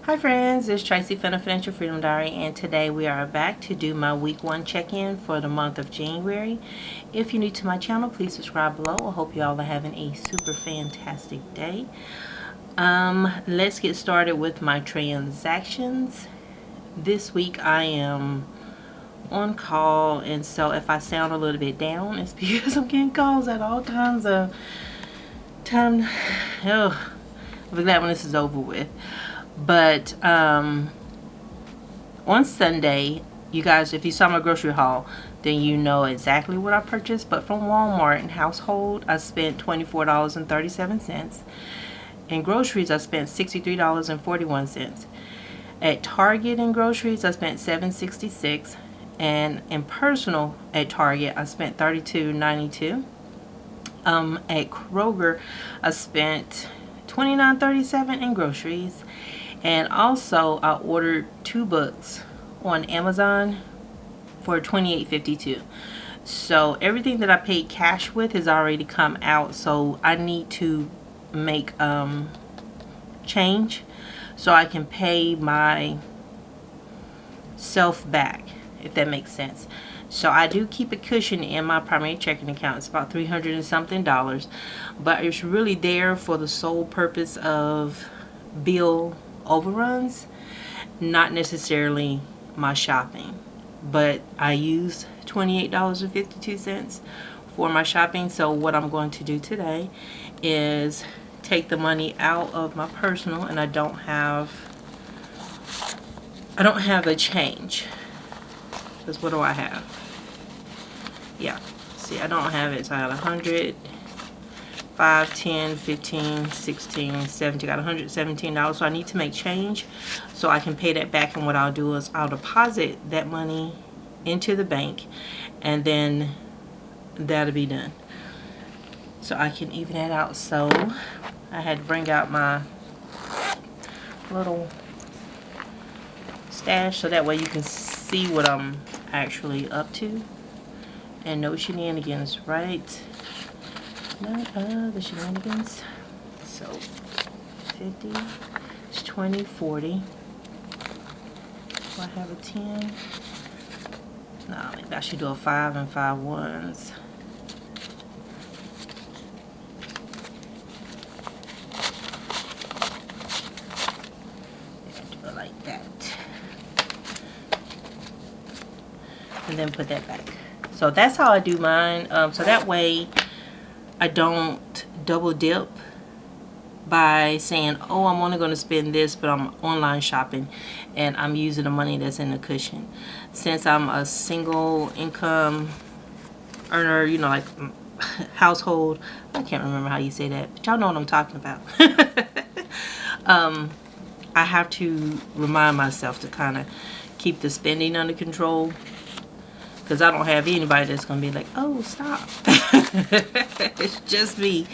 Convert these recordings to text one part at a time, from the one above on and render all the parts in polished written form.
Hi friends, it's Tracy from the Financial Freedom Diary, and today we are back to do my week 1 check-in for the month of January. If you're new to my channel, please subscribe below. I hope you all are having a super fantastic day. Let's get started with my transactions. This week I am on call, and so if I sound a little bit down, it's because I'm getting calls at all kinds of time. I'll be glad when this is over with. But on Sunday, you guys, if you saw my grocery haul, then you know exactly what I purchased. But from Walmart and household, I spent $24.37. In groceries, I spent $63.41. At Target in groceries, I spent $7.66. And in personal at Target, I spent $32.92. At Kroger, I spent $29.37 in groceries. And also I ordered 2 books on Amazon for $28.52. So everything that I paid cash with has already come out, so I need to make change so I can pay my self back, if that makes sense. So I do keep a cushion in my primary checking account. It's about $300 and something, but it's really there for the sole purpose of bill overruns, not necessarily my shopping. But I use $28.52 for my shopping. So what I'm going to do today is take the money out of my personal, and I don't have a change, because what do I have? Yeah, see, I don't have it. So I have 100, 5, 10, 15, 16, 17, got $117. So I need to make change so I can pay that back. And what I'll do is I'll deposit that money into the bank, and then that'll be done. So I can even that out. So I had to bring out my little stash so that way you can see what I'm actually up to and no shenanigans, right? None of the shenanigans. So 50, it's 20, 40. Do I have a 10? No, maybe I should do a 5 and 5 ones. Yeah, do it like that. And then put that back. So that's how I do mine. So that way I don't double dip by saying, oh, I'm only going to spend this, but I'm online shopping and I'm using the money that's in the cushion. Since I'm a single income earner, you know, like household, I can't remember how you say that, but y'all know what I'm talking about. I have to remind myself to kind of keep the spending under control, because I don't have anybody that's going to be like, oh, stop. It's just me.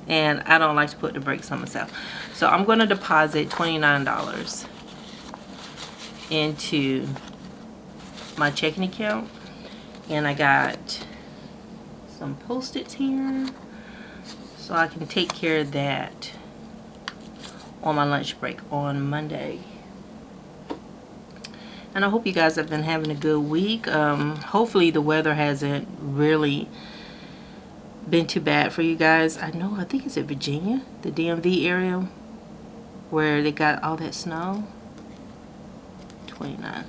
And I don't like to put the brakes on myself. So I'm going to deposit $29 into my checking account. And I got some Post-its here, so I can take care of that on my lunch break on Monday. And I hope you guys have been having a good week. Hopefully the weather hasn't really been too bad for you guys. I think it's in Virginia, the DMV area, where they got all that snow. 29.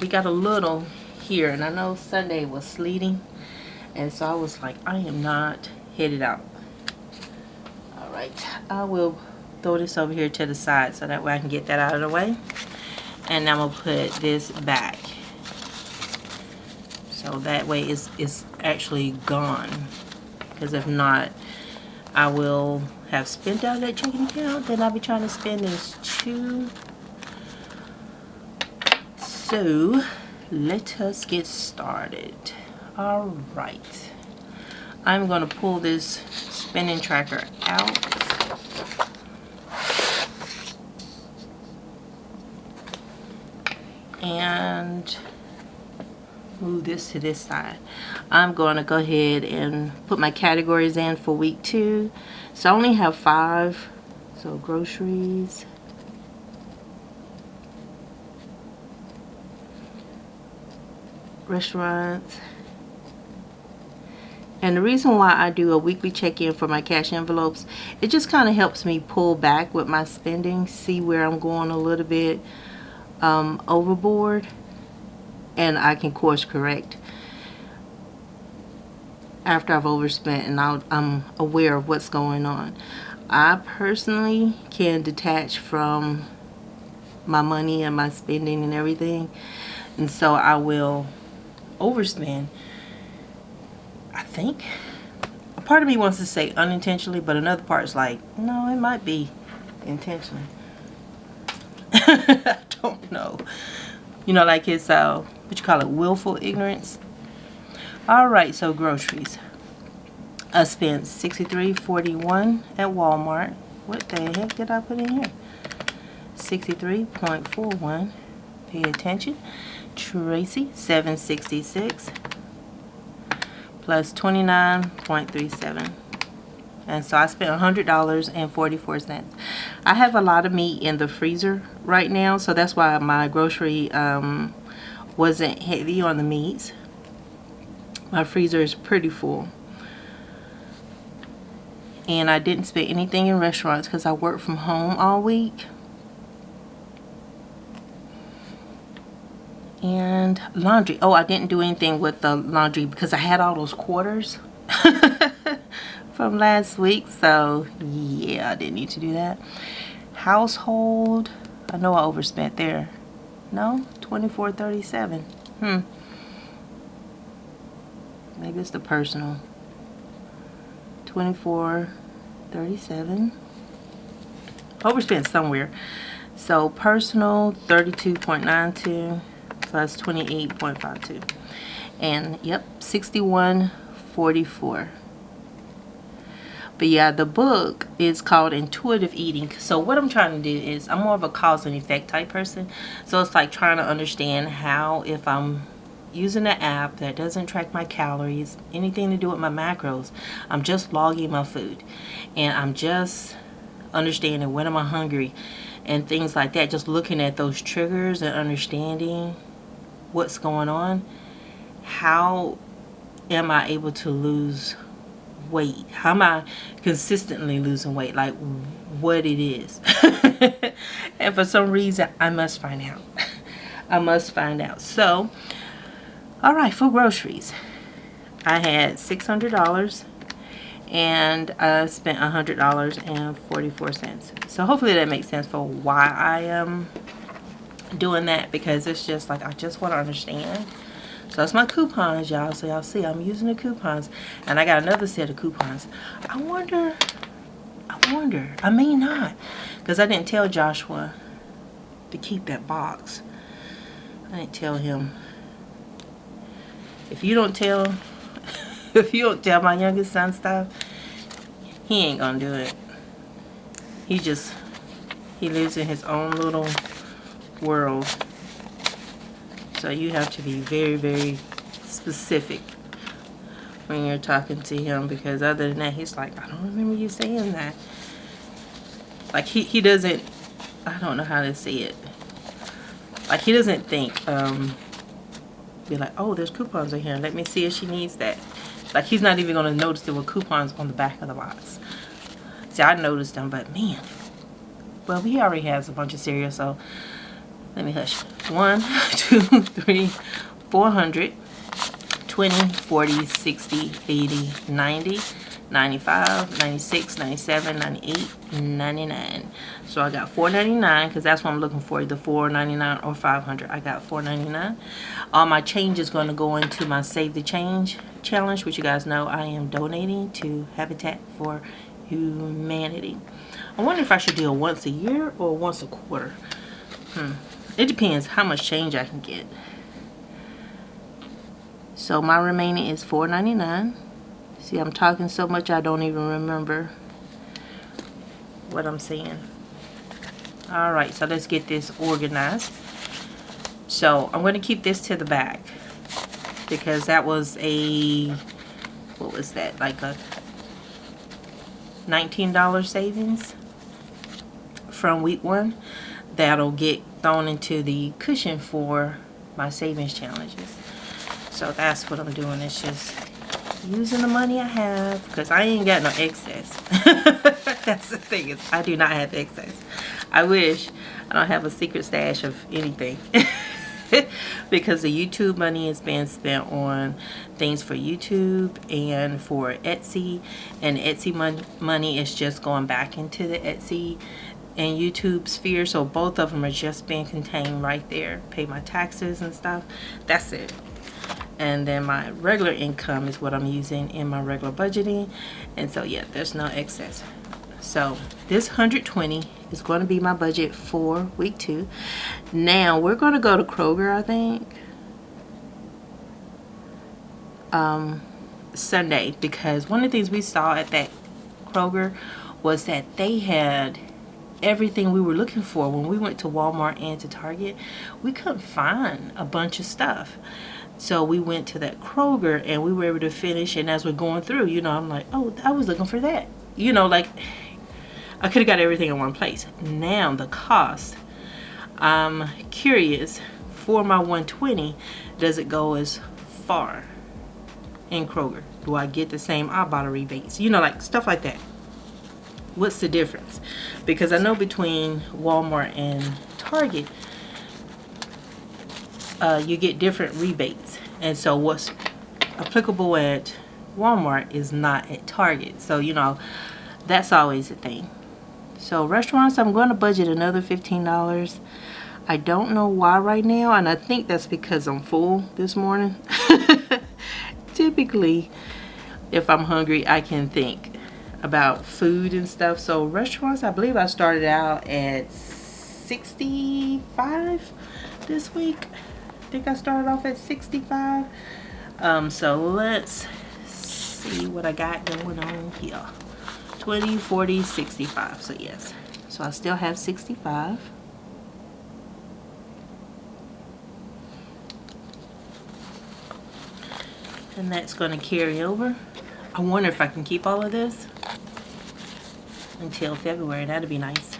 We got a little here, and I know Sunday was sleeting, and so I was like, I am not headed out. Alright, I will throw this over here to the side so that way I can get that out of the way. And I'm going to put this back, so that way it's actually gone, because if not, I will have spent out of that checking account. Then I'll be trying to spend this too. So let us get started. Alright, I'm going to pull this spending tracker out. And move this to this side. I'm going to go ahead and put my categories in for week 2. So I only have 5. So groceries, restaurants. And the reason why I do a weekly check-in for my cash envelopes, it just kind of helps me pull back with my spending, see where I'm going a little bit overboard, and I can course correct after I've overspent and I'm aware of what's going on. I personally can detach from my money and my spending and everything, and so I will overspend. I think a part of me wants to say unintentionally, but another part is like, no, it might be intentionally. I don't know. You know, like it's what you call it, willful ignorance. Alright, so groceries. I spent $63.41 at Walmart. What the heck did I put in here? 63.41. Pay attention. Tracy, $7.66 plus 29.37. And so I spent $100.44. I have a lot of meat in the freezer right now, so that's why my grocery wasn't heavy on the meats. My freezer is pretty full. And I didn't spend anything in restaurants because I work from home all week. And laundry. Oh, I didn't do anything with the laundry because I had all those quarters from last week. So, yeah, I didn't need to do that. Household. I know I overspent there. No? $24.37. Maybe it's the personal. $24.37. Overspent somewhere. So, personal, $32.92. Plus 28.52, and yep, 61.44. But yeah, the book is called Intuitive Eating. So what I'm trying to do is, I'm more of a cause and effect type person. So it's like trying to understand how, if I'm using an app that doesn't track my calories, anything to do with my macros, I'm just logging my food, and I'm just understanding when am I hungry and things like that. Just looking at those triggers and understanding what's going on. How am I able to lose weight? How am I consistently losing weight? Like what it is. And for some reason I must find out. I must find out. So alright, for groceries I had $600 and I spent $100.44. So hopefully that makes sense for why I am doing that, because it's just like I just want to understand. So that's my coupons, y'all. So y'all see I'm using the coupons, and I got another set of coupons. I wonder, I may not, because I didn't tell Joshua to keep that box. I didn't tell him. If you don't tell my youngest son stuff, he ain't gonna do it. He lives in his own little world. So you have to be very, very specific when you're talking to him, because other than that, he's like, I don't remember you saying that. Like he doesn't, I don't know how to say it. Like he doesn't think, be like, oh, there's coupons in here. Let me see if she needs that. Like he's not even gonna notice there were coupons on the back of the box. See, I noticed them, but man. Well, he already has a bunch of cereal, so let me hush. 1, 2, 3, 400, 20, 40, 60, 80, 90, 95, 96, 97, 98, 99. So I got $4.99 because that's what I'm looking for, either $4.99 or $500. I got $4.99. All my change is going to go into my Save the Change challenge, which you guys know I am donating to Habitat for Humanity. I wonder if I should do it once a year or once a quarter. It depends how much change I can get. So my remaining is $4.99. See, I'm talking so much I don't even remember what I'm saying. Alright, so let's get this organized. So I'm going to keep this to the back, because that was a, what was that, like a $19 savings from week 1. That'll get thrown into the cushion for my savings challenges. So that's what I'm doing. It's just using the money I have, because I ain't got no excess. That's the thing, is I do not have excess. I wish. I don't have a secret stash of anything. Because the YouTube money is being spent on things for YouTube and for Etsy, and Etsy money is just going back into the Etsy and YouTube sphere. So both of them are just being contained right there. Pay my taxes and stuff. That's it. And then my regular income is what I'm using in my regular budgeting. And so yeah, there's no excess. So this 120 is going to be my budget for week 2. Now we're going to go to Kroger, I think, Sunday, because one of the things we saw at that Kroger was that they had everything we were looking for. When we went to Walmart and to Target, we couldn't find a bunch of stuff. So we went to that Kroger and we were able to finish. And as we're going through, you know, I'm like, oh, I was looking for that. You know, like, I could have got everything in one place. Now the cost, I'm curious, for my 120, does it go as far in Kroger? Do I get the same Ibotta rebates? You know, like stuff like that. What's the difference? Because I know between Walmart and Target, you get different rebates. And so what's applicable at Walmart is not at Target. So, you know, that's always a thing. So restaurants, I'm going to budget another $15. I don't know why right now, and I think that's because I'm full this morning. Typically, if I'm hungry, I can think about food and stuff. So restaurants, I believe I started out at 65 this week. I think I started off at 65. So let's see what I got going on here. 20, 40, 65. So yes. So I still have 65. And that's going to carry over. I wonder if I can keep all of this until February. That'd be nice.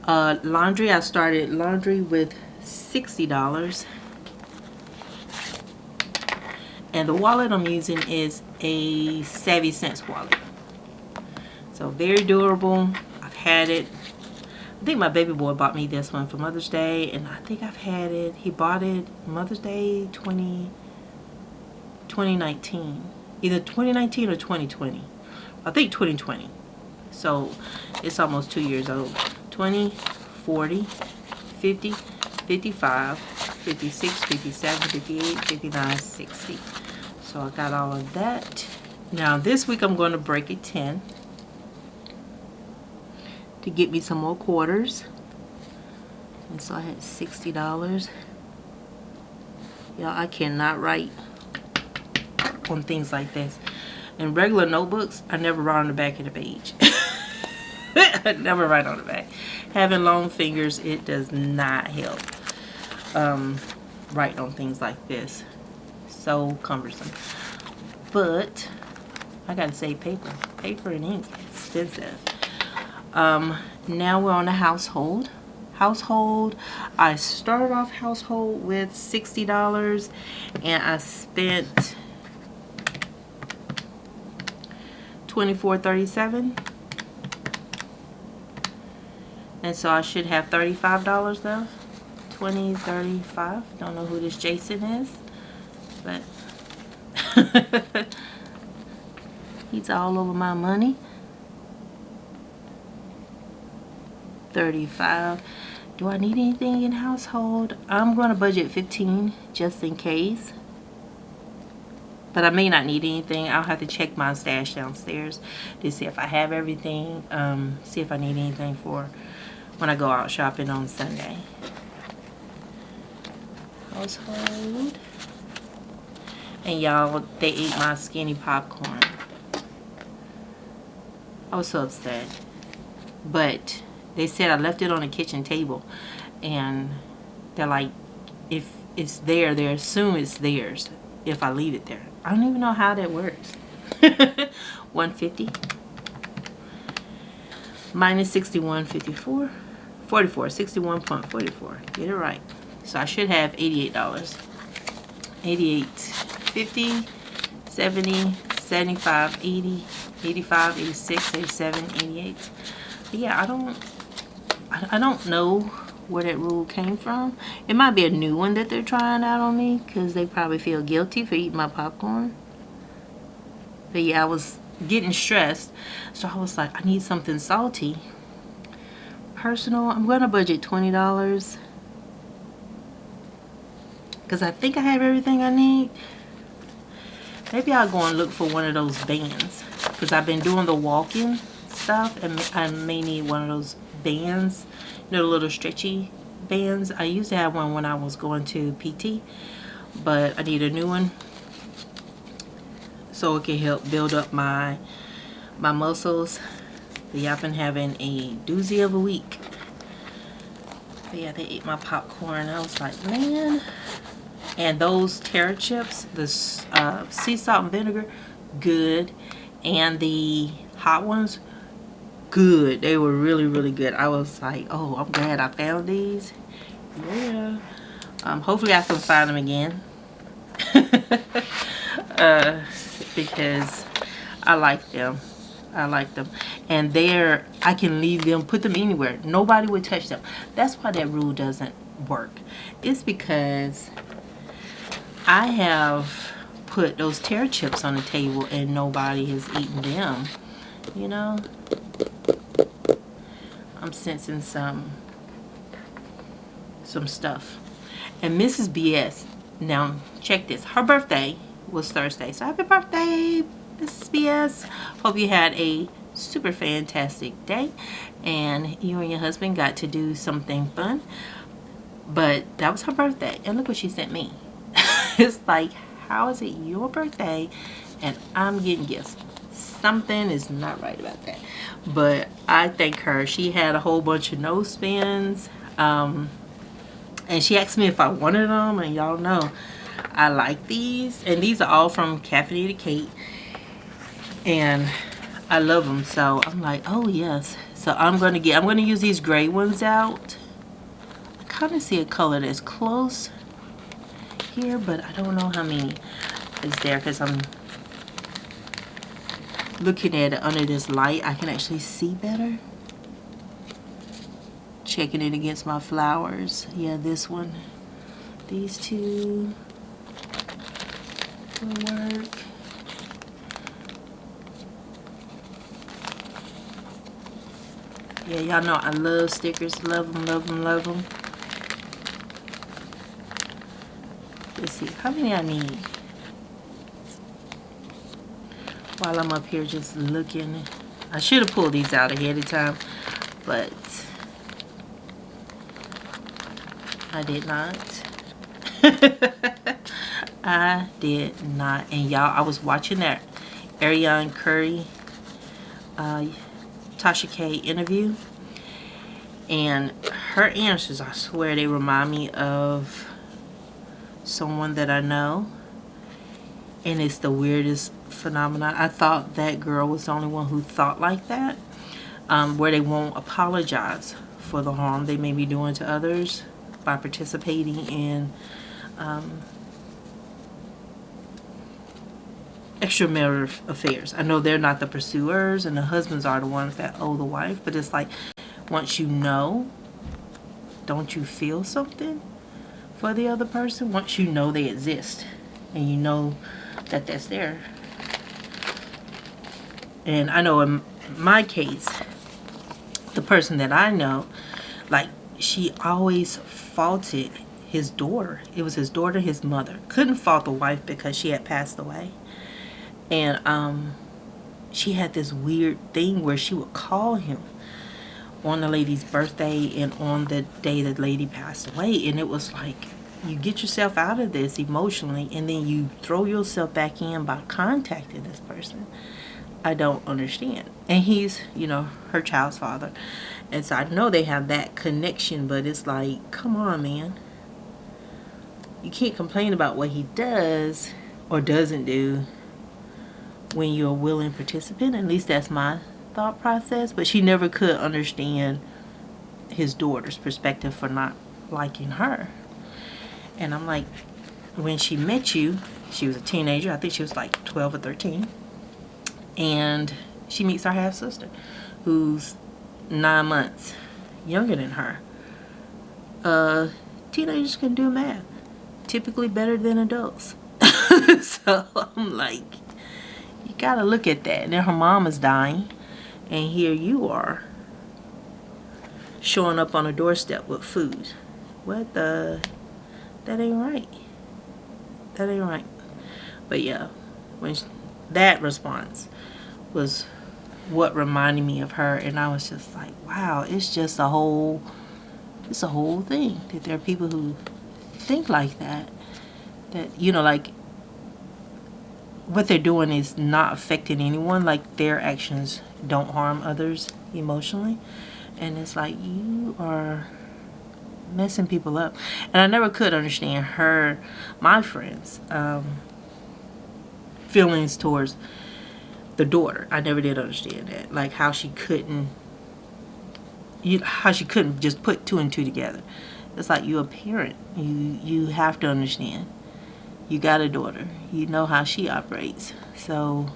Laundry, I started laundry with $60. And the wallet I'm using is a Savvy Sense wallet. So very durable. I've had it. I think my baby boy bought me this one for Mother's Day, and I think I've had it. He bought it Mother's Day 2019. Either 2019 or 2020. I think 2020. So it's almost 2 years old. 20, 40, 50, 55, 56, 57, 58, 59, 60. So I got all of that. Now this week I'm going to break it 10 to get me some more quarters. And so I had $60. Y'all, I cannot write on things like this. In regular notebooks, I never write on the back of the page. I never write on the back. Having long fingers, it does not help writing on things like this. So cumbersome. But I gotta save paper. Paper and ink, expensive. Now we're on the household. I started off household with $60 and I spent $24.37, and so I should have $35 left. $20.35. Don't know who this Jason is, but he's all over my money. 35. Do I need anything in household? I'm going to budget 15 just in case. But I may not need anything. I'll have to check my stash downstairs to see if I have everything. See if I need anything for when I go out shopping on Sunday. Household. And y'all, they ate my skinny popcorn. I was so upset. But they said I left it on the kitchen table. And they're like, if it's there, they assume it's theirs if I leave it there. I don't even know how that works. 150 minus 61.54, 44, 61.44. Get it right. So I should have $88. 88, 50, 70, 75, 80, 85, 86, 87, 88. But yeah, I don't know where that rule came from. It might be a new one that they're trying out on me because they probably feel guilty for eating my popcorn. But yeah, I was getting stressed, so I was like, I need something salty. Personal, I'm going to budget $20 because I think I have everything I need. Maybe I'll go and look for one of those bands because I've been doing the walking stuff and I may need one of those bands, you know, the little stretchy bands. I used to have one when I was going to PT, but I need a new one so it can help build up my muscles. But yeah, I've been having a doozy of a week. But yeah, they ate my popcorn. I was like, man. And those terror chips, the sea salt and vinegar, good. And the hot ones, good. They were really, really good. I was like, oh, I'm glad I found these. Yeah. Hopefully I can find them again. Because I like them. I like them. And I can leave them, put them anywhere. Nobody would touch them. That's why that rule doesn't work. It's because I have put those terror chips on the table and nobody has eaten them. You know? I'm sensing some stuff. And Mrs. BS, now check this. Her birthday was Thursday. So happy birthday, Mrs. BS. Hope you had a super fantastic day and you and your husband got to do something fun. But that was her birthday. And look what she sent me. It's like, how is it your birthday and I'm getting gifts? Something is not right about that. But I thank her. She had a whole bunch of no spins. And she asked me if I wanted them. And y'all know I like these. And these are all from Caffeinated Kate. And I love them. So I'm like, oh yes. So I'm going to use these gray ones out. I kind of see a color that's close here, but I don't know how many is there because I'm looking at it under this light. I can actually see better. Checking it against my flowers. Yeah, this one. These two will work. Yeah, y'all know I love stickers. Love them, love them, love them. Let's see, how many I need? While I'm up here just looking. I should have pulled these out ahead of time, but I did not. I did not. And y'all, I was watching that Ariane Curry, Tasha K interview. And her answers, I swear, they remind me of someone that I know. And it's the weirdest phenomenon. I thought that girl was the only one who thought like that. Where they won't apologize for the harm they may be doing to others by participating in extramarital affairs. I know they're not the pursuers and the husbands are the ones that owe the wife, but it's like, once you know, don't you feel something for the other person? Once you know they exist and you know that that's there. And I know in my case, the person that I know, like, she always faulted his daughter. It was his daughter, his mother. Couldn't fault the wife because she had passed away. And she had this weird thing where she would call him on the lady's birthday and on the day the lady passed away. And it was like, you get yourself out of this emotionally and then you throw yourself back in by contacting this person. I don't understand. And he's, you know, her child's father. And so I know they have that connection, but it's like, come on, man. You can't complain about what he does or doesn't do when you're a willing participant. At least that's my thought process. But she never could understand his daughter's perspective for not liking her. And I'm like, when she met you, she was a teenager. I think she was like 12 or 13. And she meets our half-sister, who's 9 months younger than her. Teenagers can do math. Typically better than adults. So I'm like, you gotta look at that. And then her mom is dying. And here you are, showing up on a doorstep with food. What the? That ain't right. That ain't right. But yeah, that response was what reminded me of her, and I was just like, wow, it's a whole thing that there are people who think like that, you know, like what they're doing is not affecting anyone, like their actions don't harm others emotionally, and it's like you are messing people up. And I never could understand my friends feelings towards the daughter. I never did understand that, like how she couldn't just put two and two together. It's like, you're a parent, you have to understand. You got a daughter, you know how she operates. So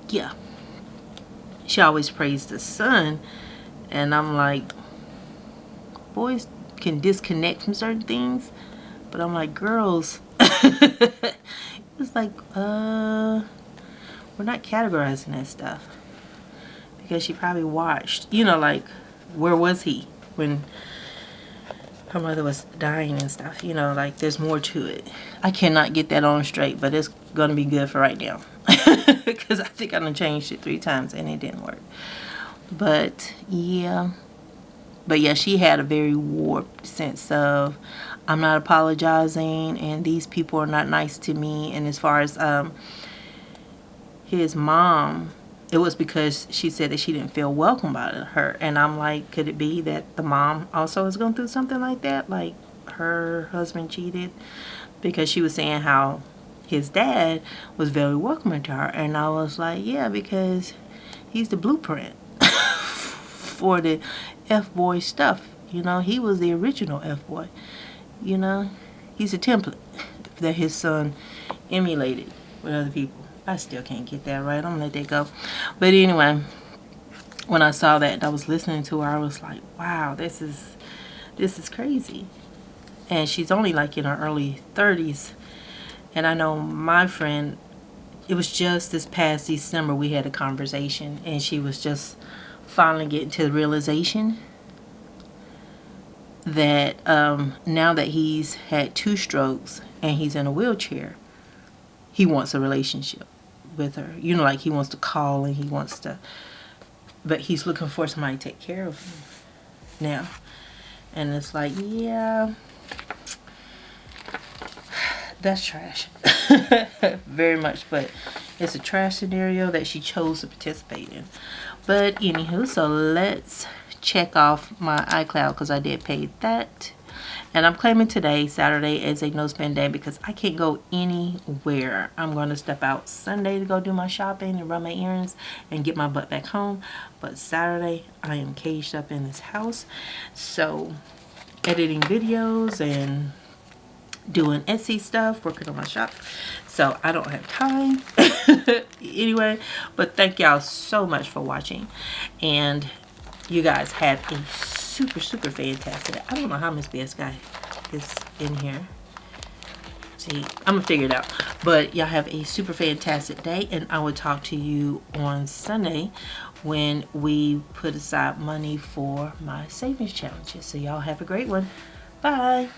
yeah, she always praised the son, and I'm like, boys can disconnect from certain things, but I'm like, girls, it's like, we're not categorizing that stuff, because she probably watched, you know, like, where was he when her mother was dying and stuff, you know, like, there's more to it. I cannot get that on straight, but it's gonna be good for right now, because I think I done changed it 3 times and it didn't work. But yeah, she had a very warped sense of, I'm not apologizing, and these people are not nice to me. And as far as his mom, it was because she said that she didn't feel welcome by her. And I'm like, could it be that the mom also is going through something like that? Like her husband cheated? Because she was saying how his dad was very welcoming to her. And I was like, yeah, because he's the blueprint for the F-boy stuff. You know, he was the original F-boy. You know, he's a template that his son emulated with other people. I still can't get that right. I'm gonna let that go. But anyway, when I saw that and I was listening to her, I was like, wow, this is crazy. And she's only like in her early 30s. And I know my friend, it was just this past December we had a conversation, and she was just finally getting to the realization that now that he's had 2 strokes and he's in a wheelchair, he wants a relationship with her. You know, like he wants to call and he wants to, but he's looking for somebody to take care of him now. And it's like, yeah, that's trash. Very much, but it's a trash scenario that she chose to participate in. But anywho, so let's check off my iCloud, because I did pay that. And I'm claiming today, Saturday, as a no spend day because I can't go anywhere. I'm going to step out Sunday to go do my shopping and run my errands and get my butt back home. But Saturday, I am caged up in this house. So, editing videos and doing Etsy stuff, working on my shop. So, I don't have time. Anyway, but thank y'all so much for watching. And you guys have a super fantastic. I don't know how Miss BS Guy is in here. See, I'm gonna figure it out. But y'all have a super fantastic day, and I will talk to you on Sunday when we put aside money for my savings challenges. So y'all have a great one. Bye.